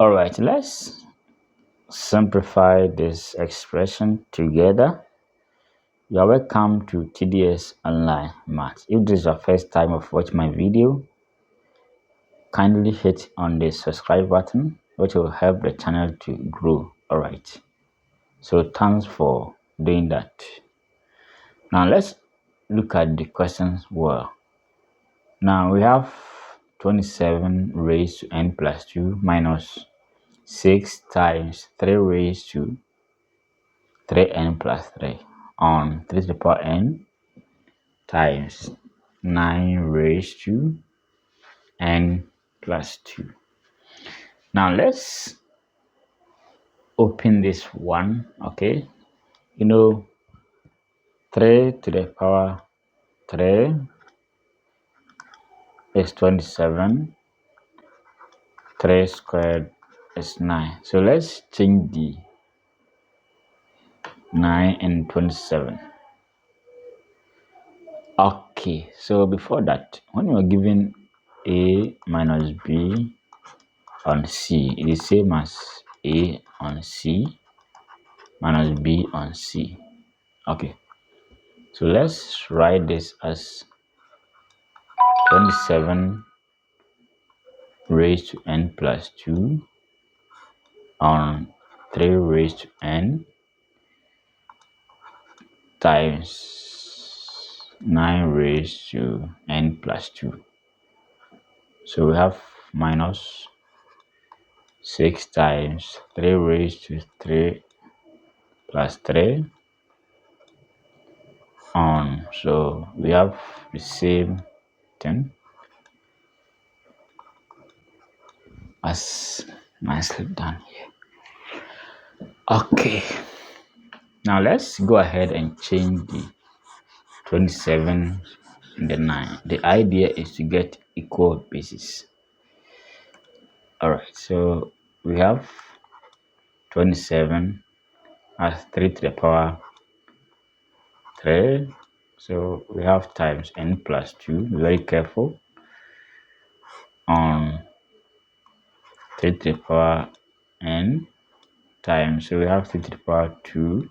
All right, let's simplify this expression together. You are welcome to TDS Online Maths. If this is your first time of watching my video, kindly hit on the subscribe button, which will help the channel to grow. All right, so thanks for doing that. Now let's look at the questions well. Now we have 27 raised to n plus 2 minus 6 times 3 raised to 3n plus 3 on 3 to the power n times 9 raised to n plus 2. Now let's open this one. Okay, 3 to the power 3 is 27. 3 squared is 9. So let's change the 9 and 27. Okay, so before that, when you are given a minus b on c, it is same as a on c minus b on c. Okay, so let's write this as 27 raised to n plus 2 on 3 raised to n times 9 raised to n plus 2. So we have minus 6 times 3 raised to 3 plus 3 on. So we have the same thing as nicely done here. Okay, now let's go ahead and change the 27 and the 9. The idea is to get equal bases. All right, so we have 27 as 3 to the power 3. So we have times n plus 2. Be very careful on 3 to the power n times. So we have 3 to the power 2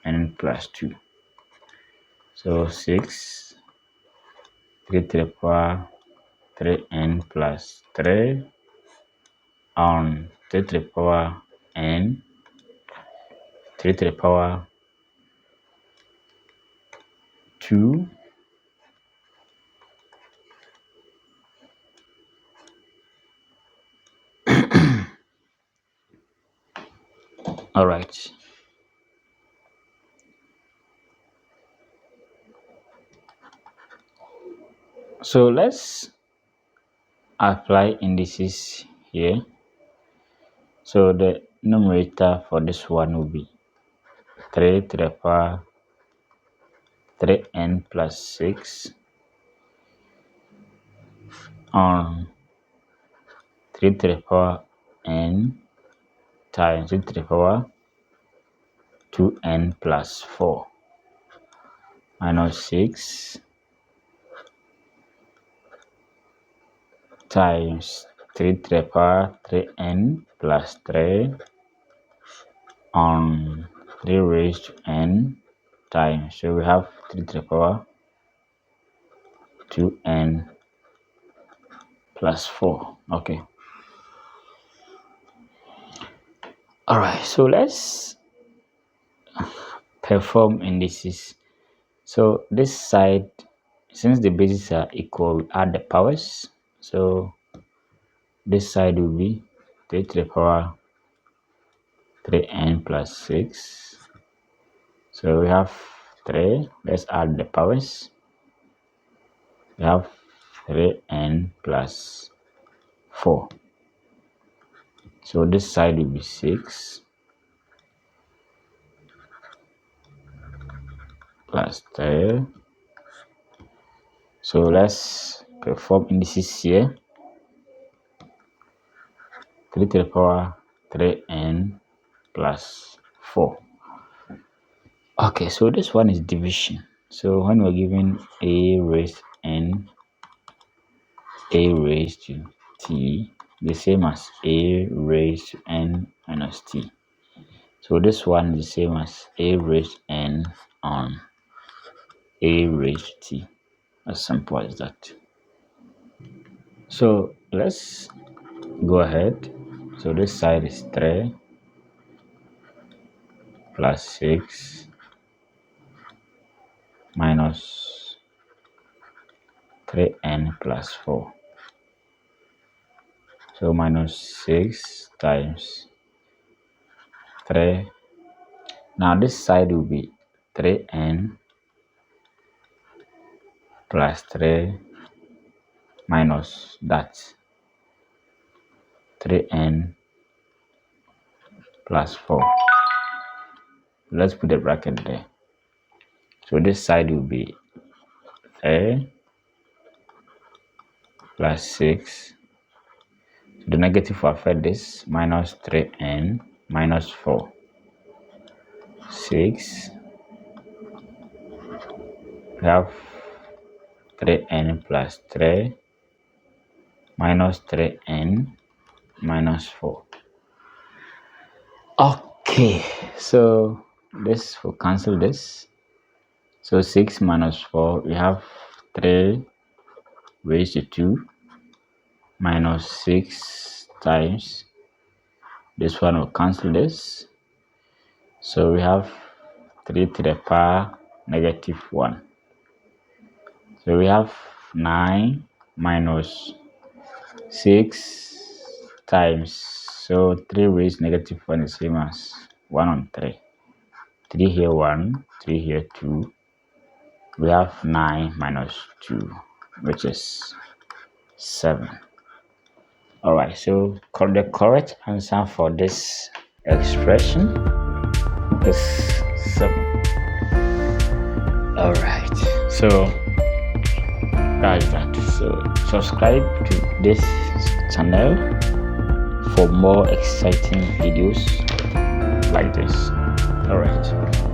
n plus 2. So 6 3 to the power 3n plus 3 on 3 to the power n 3 to the power 2 all right. So let's apply indices here. So the numerator for this one will be 3 to the power 3n plus 6 on 3 to the power n times 3 to the power 2n plus 4 minus 6 times 3 to the power 3n plus 3 on 3 raised to n times. So we have 3 to the power 2n plus 4. Okay. All right. So let's perform indices. So this side, since the bases are equal, we add the powers. So this side will be 3 to the power 3n plus 6. So we have 3. Let's add the powers. We have 3n plus 4. So this side will be 6 plus 3. So let's perform indices here. 3 to the power 3n plus 4. Okay, so this one is division. So when we're given a raised n, a raised to t the same as a raised to n minus t. So this one is the same as a raised n on a raised t. As simple as that. So let's go ahead. So this side is 3 plus 6 minus 3n plus 4. So minus 6 times 3. Now this side will be 3n plus 3 minus that 3n plus 4. Let's put a bracket there. So this side will be 3 plus 6. The negative will affect this, minus 3n minus 4. 6. We have 3n plus 3 minus 3n minus 4. Okay, so this will cancel this. So 6 minus 4, we have 3 raised to 2 minus 6 times. This one will cancel this. So we have 3 to the power negative 1. So we have 9 minus 6 times. So 3 raised negative 1 is same as 1 on 3. 3 here 1, 3 here 2. We have 9 minus 2, which is 7. Alright, so the correct answer for this expression is 7. Alright, so that's that. So subscribe to this channel for more exciting videos like this. Alright.